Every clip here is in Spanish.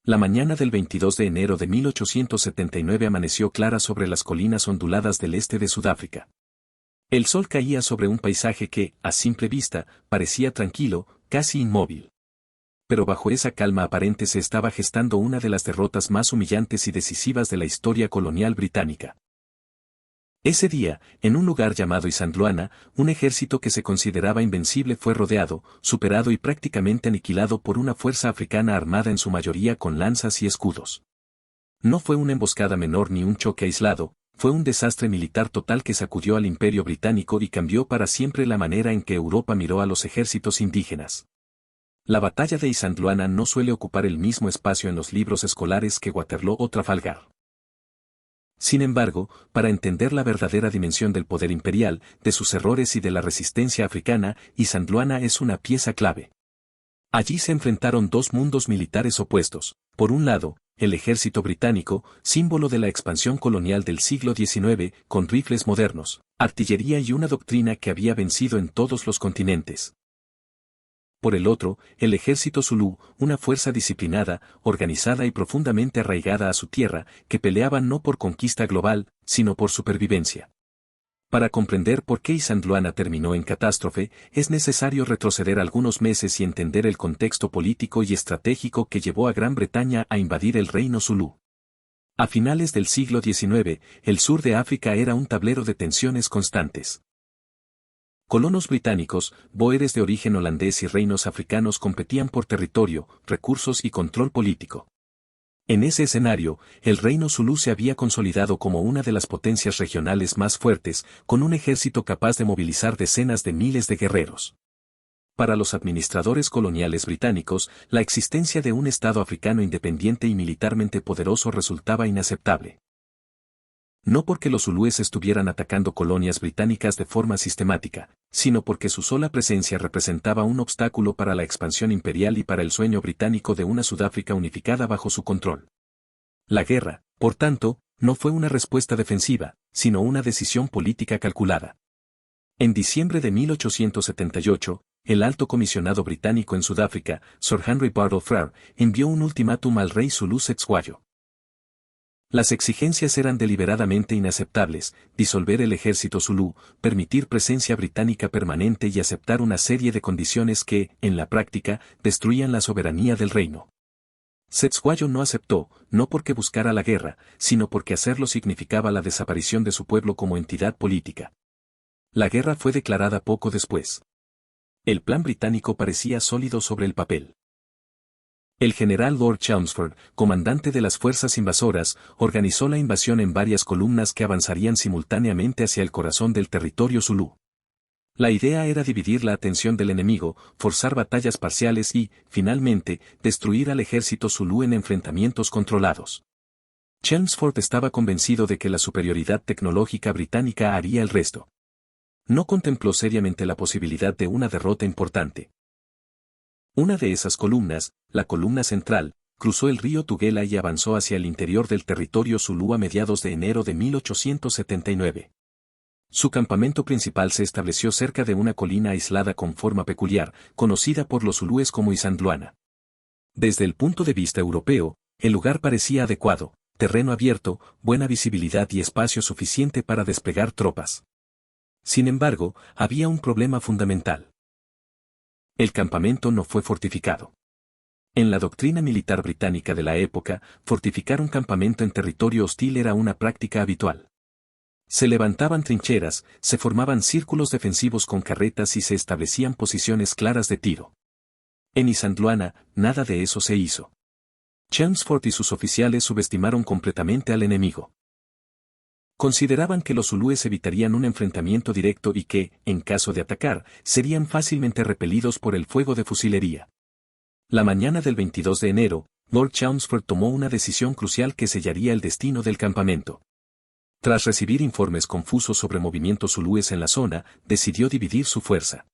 La mañana del 22 de enero de 1879 amaneció clara sobre las colinas onduladas del este de Sudáfrica. El sol caía sobre un paisaje que, a simple vista, parecía tranquilo, casi inmóvil. Pero bajo esa calma aparente se estaba gestando una de las derrotas más humillantes y decisivas de la historia colonial británica. Ese día, en un lugar llamado Isandlwana, un ejército que se consideraba invencible fue rodeado, superado y prácticamente aniquilado por una fuerza africana armada en su mayoría con lanzas y escudos. No fue una emboscada menor ni un choque aislado, fue un desastre militar total que sacudió al Imperio Británico y cambió para siempre la manera en que Europa miró a los ejércitos indígenas. La batalla de Isandlwana no suele ocupar el mismo espacio en los libros escolares que Waterloo o Trafalgar. Sin embargo, para entender la verdadera dimensión del poder imperial, de sus errores y de la resistencia africana, Isandlwana es una pieza clave. Allí se enfrentaron dos mundos militares opuestos. Por un lado, el ejército británico, símbolo de la expansión colonial del siglo XIX, con rifles modernos, artillería y una doctrina que había vencido en todos los continentes. Por el otro, el ejército zulú, una fuerza disciplinada, organizada y profundamente arraigada a su tierra, que peleaba no por conquista global, sino por supervivencia. Para comprender por qué Isandlwana terminó en catástrofe, es necesario retroceder algunos meses y entender el contexto político y estratégico que llevó a Gran Bretaña a invadir el reino zulú. A finales del siglo XIX, el sur de África era un tablero de tensiones constantes. Colonos británicos, bóeres de origen holandés y reinos africanos competían por territorio, recursos y control político. En ese escenario, el reino zulú se había consolidado como una de las potencias regionales más fuertes, con un ejército capaz de movilizar decenas de miles de guerreros. Para los administradores coloniales británicos, la existencia de un Estado africano independiente y militarmente poderoso resultaba inaceptable. No porque los zulúes estuvieran atacando colonias británicas de forma sistemática, sino porque su sola presencia representaba un obstáculo para la expansión imperial y para el sueño británico de una Sudáfrica unificada bajo su control. La guerra, por tanto, no fue una respuesta defensiva, sino una decisión política calculada. En diciembre de 1878, el alto comisionado británico en Sudáfrica, Sir Henry Bardell Frere, envió un ultimátum al rey zulú Cetshwayo. Las exigencias eran deliberadamente inaceptables: disolver el ejército zulú, permitir presencia británica permanente y aceptar una serie de condiciones que, en la práctica, destruían la soberanía del reino. Cetshwayo no aceptó, no porque buscara la guerra, sino porque hacerlo significaba la desaparición de su pueblo como entidad política. La guerra fue declarada poco después. El plan británico parecía sólido sobre el papel. El general Lord Chelmsford, comandante de las fuerzas invasoras, organizó la invasión en varias columnas que avanzarían simultáneamente hacia el corazón del territorio zulú. La idea era dividir la atención del enemigo, forzar batallas parciales y, finalmente, destruir al ejército zulú en enfrentamientos controlados. Chelmsford estaba convencido de que la superioridad tecnológica británica haría el resto. No contempló seriamente la posibilidad de una derrota importante. Una de esas columnas, la columna central, cruzó el río Tugela y avanzó hacia el interior del territorio zulú a mediados de enero de 1879. Su campamento principal se estableció cerca de una colina aislada con forma peculiar, conocida por los zulúes como Isandlwana. Desde el punto de vista europeo, el lugar parecía adecuado: terreno abierto, buena visibilidad y espacio suficiente para desplegar tropas. Sin embargo, había un problema fundamental. El campamento no fue fortificado. En la doctrina militar británica de la época, fortificar un campamento en territorio hostil era una práctica habitual. Se levantaban trincheras, se formaban círculos defensivos con carretas y se establecían posiciones claras de tiro. En Isandlwana, nada de eso se hizo. Chelmsford y sus oficiales subestimaron completamente al enemigo. Consideraban que los zulúes evitarían un enfrentamiento directo y que, en caso de atacar, serían fácilmente repelidos por el fuego de fusilería. La mañana del 22 de enero, Lord Chelmsford tomó una decisión crucial que sellaría el destino del campamento. Tras recibir informes confusos sobre movimientos zulúes en la zona, decidió dividir su fuerza.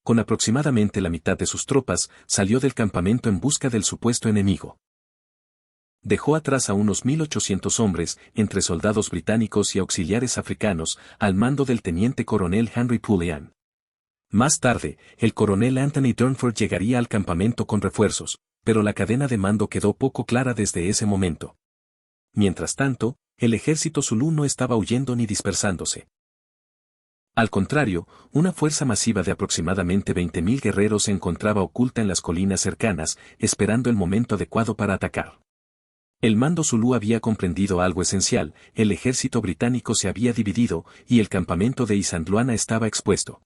Con aproximadamente la mitad de sus tropas, salió del campamento en busca del supuesto enemigo. Dejó atrás a unos 1.800 hombres, entre soldados británicos y auxiliares africanos, al mando del teniente coronel Henry Pulliam. Más tarde, el coronel Anthony Durnford llegaría al campamento con refuerzos, pero la cadena de mando quedó poco clara desde ese momento. Mientras tanto, el ejército zulú no estaba huyendo ni dispersándose. Al contrario, una fuerza masiva de aproximadamente 20.000 guerreros se encontraba oculta en las colinas cercanas, esperando el momento adecuado para atacar. El mando zulú había comprendido algo esencial: el ejército británico se había dividido, y el campamento de Isandlwana estaba expuesto.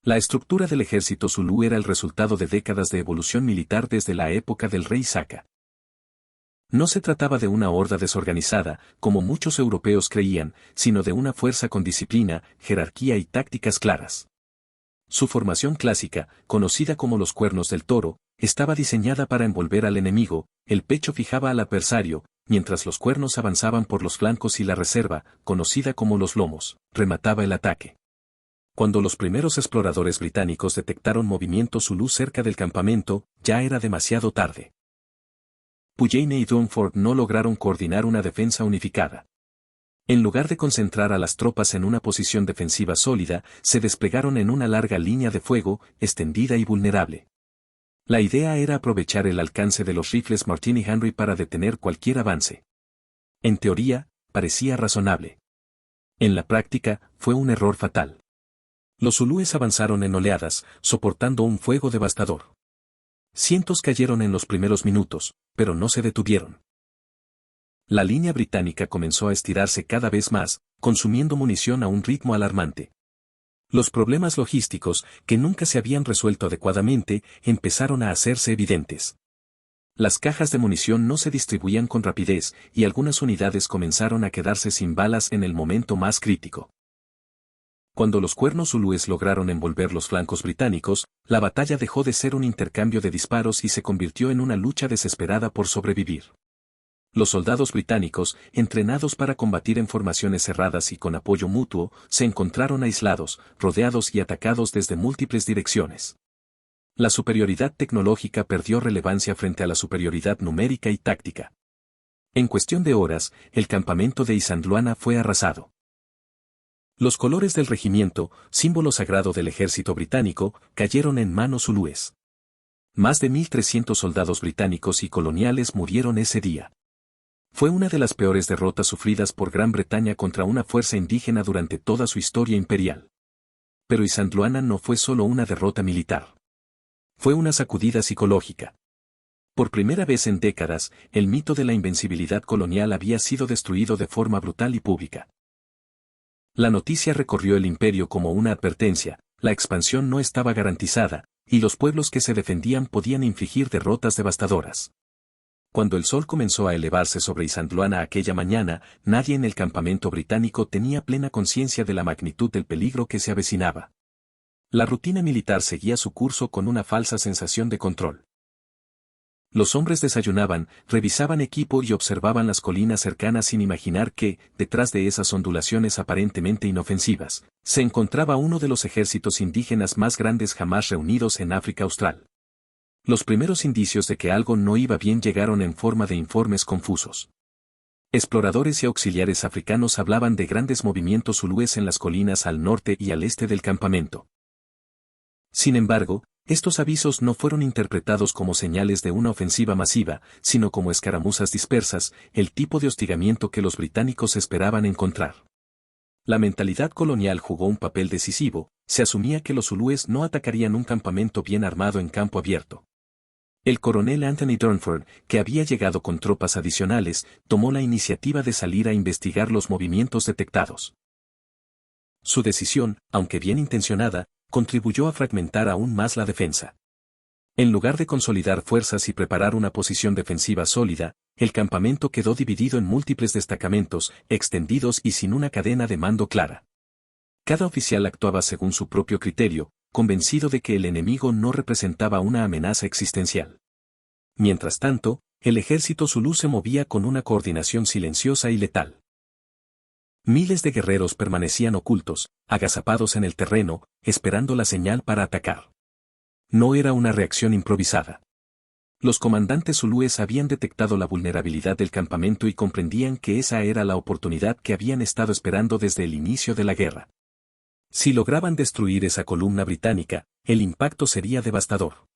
La estructura del ejército zulú era el resultado de décadas de evolución militar desde la época del rey Saka. No se trataba de una horda desorganizada, como muchos europeos creían, sino de una fuerza con disciplina, jerarquía y tácticas claras. Su formación clásica, conocida como los cuernos del toro, estaba diseñada para envolver al enemigo. El pecho fijaba al adversario, mientras los cuernos avanzaban por los flancos y la reserva, conocida como los lomos, remataba el ataque. Cuando los primeros exploradores británicos detectaron movimiento zulú cerca del campamento, ya era demasiado tarde. Puyane y Dunford no lograron coordinar una defensa unificada. En lugar de concentrar a las tropas en una posición defensiva sólida, se desplegaron en una larga línea de fuego, extendida y vulnerable. La idea era aprovechar el alcance de los rifles Martini Henry para detener cualquier avance. En teoría, parecía razonable. En la práctica, fue un error fatal. Los zulúes avanzaron en oleadas, soportando un fuego devastador. Cientos cayeron en los primeros minutos, pero no se detuvieron. La línea británica comenzó a estirarse cada vez más, consumiendo munición a un ritmo alarmante. Los problemas logísticos, que nunca se habían resuelto adecuadamente, empezaron a hacerse evidentes. Las cajas de munición no se distribuían con rapidez, y algunas unidades comenzaron a quedarse sin balas en el momento más crítico. Cuando los cuernos zulúes lograron envolver los flancos británicos, la batalla dejó de ser un intercambio de disparos y se convirtió en una lucha desesperada por sobrevivir. Los soldados británicos, entrenados para combatir en formaciones cerradas y con apoyo mutuo, se encontraron aislados, rodeados y atacados desde múltiples direcciones. La superioridad tecnológica perdió relevancia frente a la superioridad numérica y táctica. En cuestión de horas, el campamento de Isandlwana fue arrasado. Los colores del regimiento, símbolo sagrado del ejército británico, cayeron en manos zulúes. Más de 1.300 soldados británicos y coloniales murieron ese día. Fue una de las peores derrotas sufridas por Gran Bretaña contra una fuerza indígena durante toda su historia imperial. Pero Isandlwana no fue solo una derrota militar. Fue una sacudida psicológica. Por primera vez en décadas, el mito de la invencibilidad colonial había sido destruido de forma brutal y pública. La noticia recorrió el imperio como una advertencia: la expansión no estaba garantizada, y los pueblos que se defendían podían infligir derrotas devastadoras. Cuando el sol comenzó a elevarse sobre Isandlwana aquella mañana, nadie en el campamento británico tenía plena conciencia de la magnitud del peligro que se avecinaba. La rutina militar seguía su curso con una falsa sensación de control. Los hombres desayunaban, revisaban equipo y observaban las colinas cercanas sin imaginar que, detrás de esas ondulaciones aparentemente inofensivas, se encontraba uno de los ejércitos indígenas más grandes jamás reunidos en África Austral. Los primeros indicios de que algo no iba bien llegaron en forma de informes confusos. Exploradores y auxiliares africanos hablaban de grandes movimientos zulúes en las colinas al norte y al este del campamento. Sin embargo, estos avisos no fueron interpretados como señales de una ofensiva masiva, sino como escaramuzas dispersas, el tipo de hostigamiento que los británicos esperaban encontrar. La mentalidad colonial jugó un papel decisivo: se asumía que los zulúes no atacarían un campamento bien armado en campo abierto. El coronel Anthony Durnford, que había llegado con tropas adicionales, tomó la iniciativa de salir a investigar los movimientos detectados. Su decisión, aunque bien intencionada, contribuyó a fragmentar aún más la defensa. En lugar de consolidar fuerzas y preparar una posición defensiva sólida, el campamento quedó dividido en múltiples destacamentos, extendidos y sin una cadena de mando clara. Cada oficial actuaba según su propio criterio, convencido de que el enemigo no representaba una amenaza existencial. Mientras tanto, el ejército zulú se movía con una coordinación silenciosa y letal. Miles de guerreros permanecían ocultos, agazapados en el terreno, esperando la señal para atacar. No era una reacción improvisada. Los comandantes zulúes habían detectado la vulnerabilidad del campamento y comprendían que esa era la oportunidad que habían estado esperando desde el inicio de la guerra. Si lograban destruir esa columna británica, el impacto sería devastador.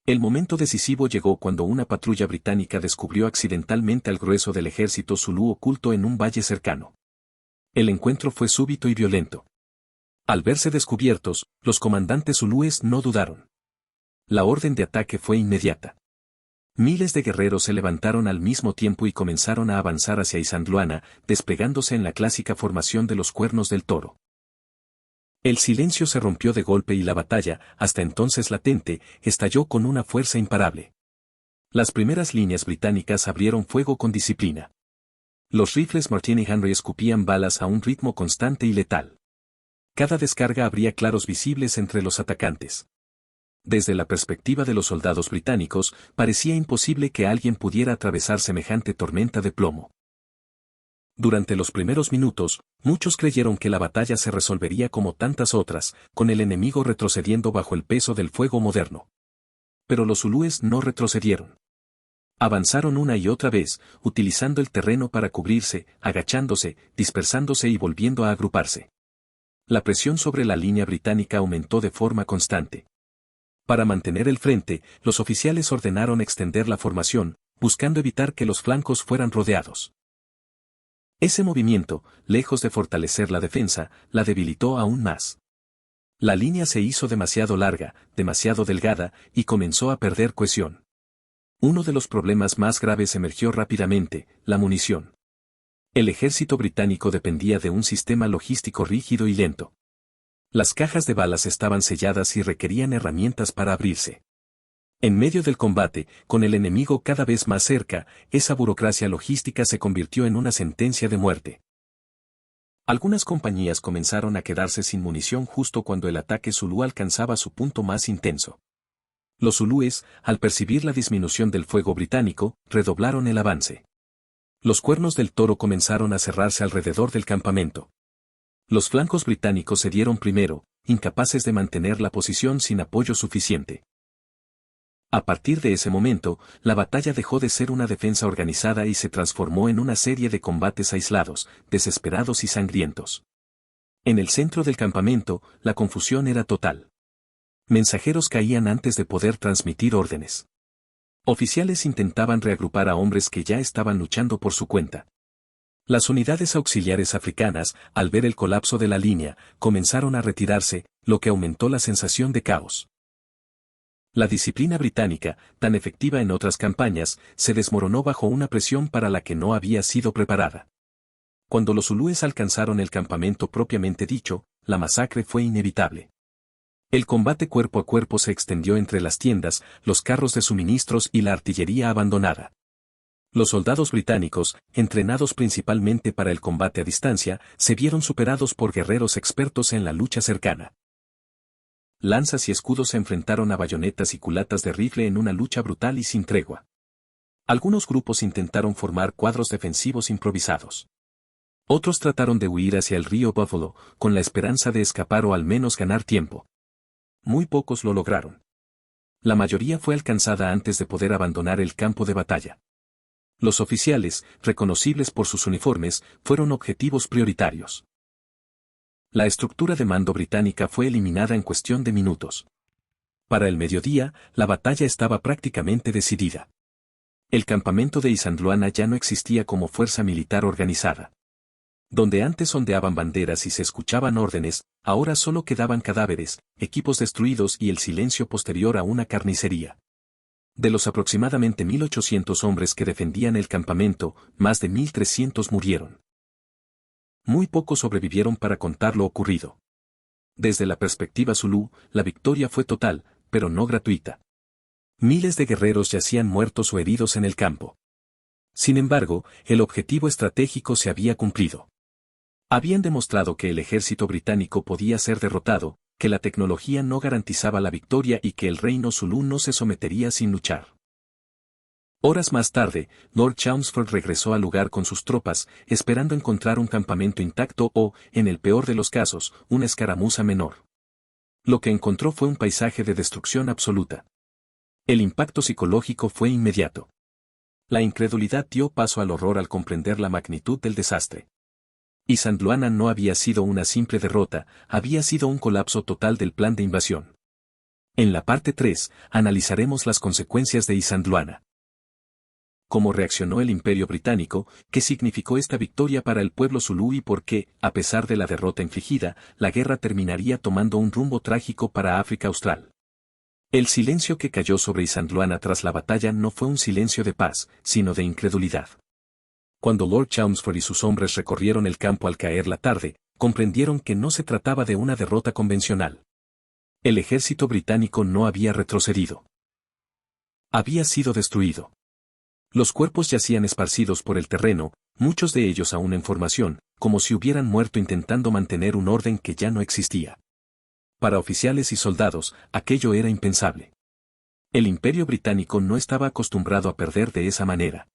El momento decisivo llegó cuando una patrulla británica descubrió accidentalmente al grueso del ejército zulú oculto en un valle cercano. El encuentro fue súbito y violento. Al verse descubiertos, los comandantes zulúes no dudaron. La orden de ataque fue inmediata. Miles de guerreros se levantaron al mismo tiempo y comenzaron a avanzar hacia Isandlwana, desplegándose en la clásica formación de los cuernos del toro. El silencio se rompió de golpe y la batalla, hasta entonces latente, estalló con una fuerza imparable. Las primeras líneas británicas abrieron fuego con disciplina. Los rifles Martin y Henry escupían balas a un ritmo constante y letal. Cada descarga abría claros visibles entre los atacantes. Desde la perspectiva de los soldados británicos, parecía imposible que alguien pudiera atravesar semejante tormenta de plomo. Durante los primeros minutos, muchos creyeron que la batalla se resolvería como tantas otras, con el enemigo retrocediendo bajo el peso del fuego moderno. Pero los zulúes no retrocedieron. Avanzaron una y otra vez, utilizando el terreno para cubrirse, agachándose, dispersándose y volviendo a agruparse. La presión sobre la línea británica aumentó de forma constante. Para mantener el frente, los oficiales ordenaron extender la formación, buscando evitar que los flancos fueran rodeados. Ese movimiento, lejos de fortalecer la defensa, la debilitó aún más. La línea se hizo demasiado larga, demasiado delgada, y comenzó a perder cohesión. Uno de los problemas más graves emergió rápidamente: la munición. El ejército británico dependía de un sistema logístico rígido y lento. Las cajas de balas estaban selladas y requerían herramientas para abrirse. En medio del combate, con el enemigo cada vez más cerca, esa burocracia logística se convirtió en una sentencia de muerte. Algunas compañías comenzaron a quedarse sin munición justo cuando el ataque zulú alcanzaba su punto más intenso. Los zulúes, al percibir la disminución del fuego británico, redoblaron el avance. Los cuernos del toro comenzaron a cerrarse alrededor del campamento. Los flancos británicos cedieron primero, incapaces de mantener la posición sin apoyo suficiente. A partir de ese momento, la batalla dejó de ser una defensa organizada y se transformó en una serie de combates aislados, desesperados y sangrientos. En el centro del campamento, la confusión era total. Mensajeros caían antes de poder transmitir órdenes. Oficiales intentaban reagrupar a hombres que ya estaban luchando por su cuenta. Las unidades auxiliares africanas, al ver el colapso de la línea, comenzaron a retirarse, lo que aumentó la sensación de caos. La disciplina británica, tan efectiva en otras campañas, se desmoronó bajo una presión para la que no había sido preparada. Cuando los zulúes alcanzaron el campamento propiamente dicho, la masacre fue inevitable. El combate cuerpo a cuerpo se extendió entre las tiendas, los carros de suministros y la artillería abandonada. Los soldados británicos, entrenados principalmente para el combate a distancia, se vieron superados por guerreros expertos en la lucha cercana. Lanzas y escudos se enfrentaron a bayonetas y culatas de rifle en una lucha brutal y sin tregua. Algunos grupos intentaron formar cuadros defensivos improvisados. Otros trataron de huir hacia el río Buffalo, con la esperanza de escapar o al menos ganar tiempo. Muy pocos lo lograron. La mayoría fue alcanzada antes de poder abandonar el campo de batalla. Los oficiales, reconocibles por sus uniformes, fueron objetivos prioritarios. La estructura de mando británica fue eliminada en cuestión de minutos. Para el mediodía, la batalla estaba prácticamente decidida. El campamento de Isandlwana ya no existía como fuerza militar organizada. Donde antes ondeaban banderas y se escuchaban órdenes, ahora solo quedaban cadáveres, equipos destruidos y el silencio posterior a una carnicería. De los aproximadamente 1.800 hombres que defendían el campamento, más de 1.300 murieron. Muy pocos sobrevivieron para contar lo ocurrido. Desde la perspectiva zulú, la victoria fue total, pero no gratuita. Miles de guerreros yacían muertos o heridos en el campo. Sin embargo, el objetivo estratégico se había cumplido. Habían demostrado que el ejército británico podía ser derrotado, que la tecnología no garantizaba la victoria y que el reino zulú no se sometería sin luchar. Horas más tarde, Lord Chelmsford regresó al lugar con sus tropas, esperando encontrar un campamento intacto o, en el peor de los casos, una escaramuza menor. Lo que encontró fue un paisaje de destrucción absoluta. El impacto psicológico fue inmediato. La incredulidad dio paso al horror al comprender la magnitud del desastre. Isandlwana no había sido una simple derrota, había sido un colapso total del plan de invasión. En la parte 3, analizaremos las consecuencias de Isandlwana. Cómo reaccionó el Imperio Británico, qué significó esta victoria para el pueblo zulú y por qué, a pesar de la derrota infligida, la guerra terminaría tomando un rumbo trágico para África Austral. El silencio que cayó sobre Isandlwana tras la batalla no fue un silencio de paz, sino de incredulidad. Cuando Lord Chelmsford y sus hombres recorrieron el campo al caer la tarde, comprendieron que no se trataba de una derrota convencional. El ejército británico no había retrocedido. Había sido destruido. Los cuerpos yacían esparcidos por el terreno, muchos de ellos aún en formación, como si hubieran muerto intentando mantener un orden que ya no existía. Para oficiales y soldados, aquello era impensable. El Imperio Británico no estaba acostumbrado a perder de esa manera.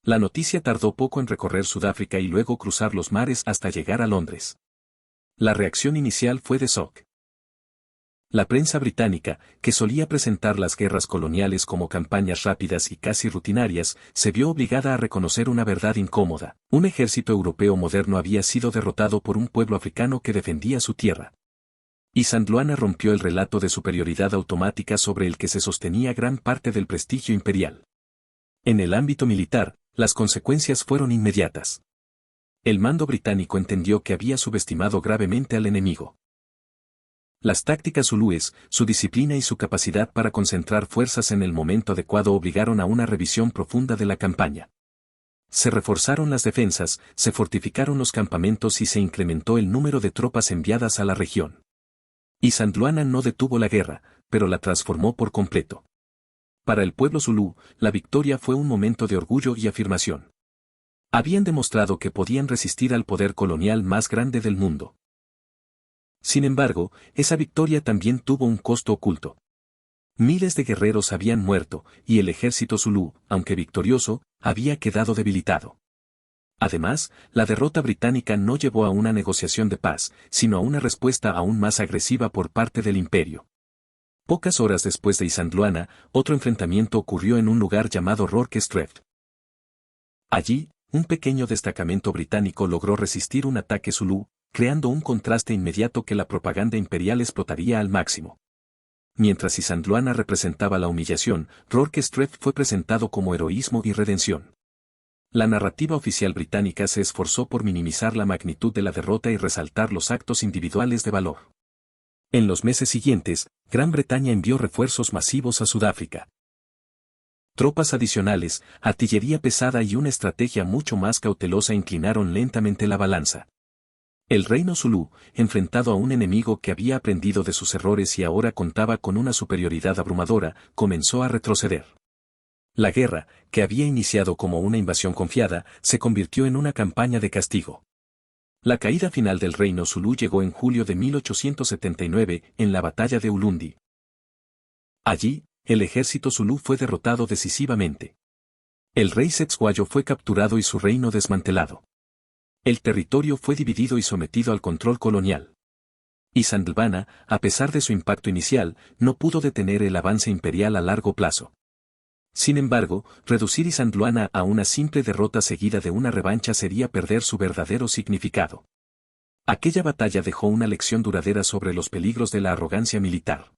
La noticia tardó poco en recorrer Sudáfrica y luego cruzar los mares hasta llegar a Londres. La reacción inicial fue de shock. La prensa británica, que solía presentar las guerras coloniales como campañas rápidas y casi rutinarias, se vio obligada a reconocer una verdad incómoda. Un ejército europeo moderno había sido derrotado por un pueblo africano que defendía su tierra. Isandlwana rompió el relato de superioridad automática sobre el que se sostenía gran parte del prestigio imperial. En el ámbito militar, las consecuencias fueron inmediatas. El mando británico entendió que había subestimado gravemente al enemigo. Las tácticas zulúes, su disciplina y su capacidad para concentrar fuerzas en el momento adecuado obligaron a una revisión profunda de la campaña. Se reforzaron las defensas, se fortificaron los campamentos y se incrementó el número de tropas enviadas a la región. Isandlwana no detuvo la guerra, pero la transformó por completo. Para el pueblo zulú, la victoria fue un momento de orgullo y afirmación. Habían demostrado que podían resistir al poder colonial más grande del mundo. Sin embargo, esa victoria también tuvo un costo oculto. Miles de guerreros habían muerto, y el ejército zulú, aunque victorioso, había quedado debilitado. Además, la derrota británica no llevó a una negociación de paz, sino a una respuesta aún más agresiva por parte del imperio. Pocas horas después de Isandlwana, otro enfrentamiento ocurrió en un lugar llamado Rorkestref. Allí, un pequeño destacamento británico logró resistir un ataque zulú, creando un contraste inmediato que la propaganda imperial explotaría al máximo. Mientras Isandlwana representaba la humillación, Rorkestref fue presentado como heroísmo y redención. La narrativa oficial británica se esforzó por minimizar la magnitud de la derrota y resaltar los actos individuales de valor. En los meses siguientes, Gran Bretaña envió refuerzos masivos a Sudáfrica. Tropas adicionales, artillería pesada y una estrategia mucho más cautelosa inclinaron lentamente la balanza. El reino zulú, enfrentado a un enemigo que había aprendido de sus errores y ahora contaba con una superioridad abrumadora, comenzó a retroceder. La guerra, que había iniciado como una invasión confiada, se convirtió en una campaña de castigo. La caída final del reino zulú llegó en julio de 1879, en la batalla de Ulundi. Allí, el ejército zulú fue derrotado decisivamente. El rey Cetshwayo fue capturado y su reino desmantelado. El territorio fue dividido y sometido al control colonial. Isandlwana, a pesar de su impacto inicial, no pudo detener el avance imperial a largo plazo. Sin embargo, reducir Isandlwana a una simple derrota seguida de una revancha sería perder su verdadero significado. Aquella batalla dejó una lección duradera sobre los peligros de la arrogancia militar.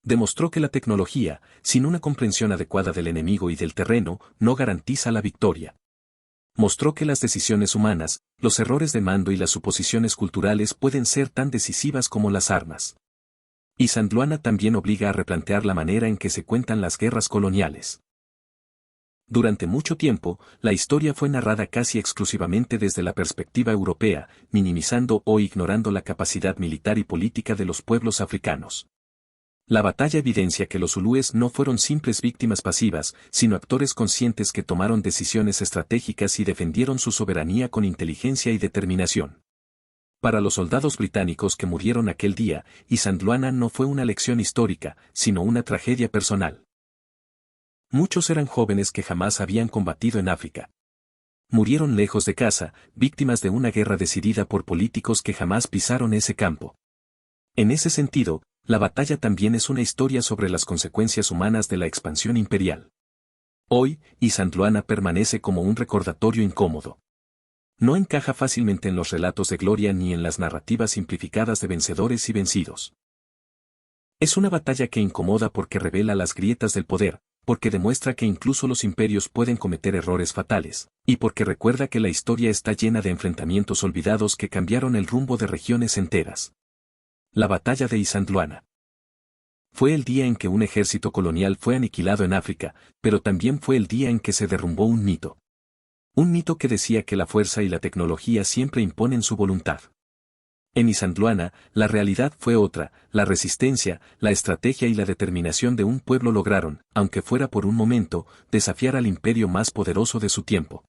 Demostró que la tecnología, sin una comprensión adecuada del enemigo y del terreno, no garantiza la victoria. Mostró que las decisiones humanas, los errores de mando y las suposiciones culturales pueden ser tan decisivas como las armas. Isandlwana también obliga a replantear la manera en que se cuentan las guerras coloniales. Durante mucho tiempo, la historia fue narrada casi exclusivamente desde la perspectiva europea, minimizando o ignorando la capacidad militar y política de los pueblos africanos. La batalla evidencia que los zulúes no fueron simples víctimas pasivas, sino actores conscientes que tomaron decisiones estratégicas y defendieron su soberanía con inteligencia y determinación. Para los soldados británicos que murieron aquel día, Isandlwana no fue una lección histórica, sino una tragedia personal. Muchos eran jóvenes que jamás habían combatido en África. Murieron lejos de casa, víctimas de una guerra decidida por políticos que jamás pisaron ese campo. En ese sentido, la batalla también es una historia sobre las consecuencias humanas de la expansión imperial. Hoy, Isandlwana permanece como un recordatorio incómodo. No encaja fácilmente en los relatos de gloria ni en las narrativas simplificadas de vencedores y vencidos. Es una batalla que incomoda porque revela las grietas del poder, porque demuestra que incluso los imperios pueden cometer errores fatales, y porque recuerda que la historia está llena de enfrentamientos olvidados que cambiaron el rumbo de regiones enteras. La batalla de Isandlwana. Fue el día en que un ejército colonial fue aniquilado en África, pero también fue el día en que se derrumbó un mito. Un mito que decía que la fuerza y la tecnología siempre imponen su voluntad. En Isandlwana, la realidad fue otra, la resistencia, la estrategia y la determinación de un pueblo lograron, aunque fuera por un momento, desafiar al imperio más poderoso de su tiempo.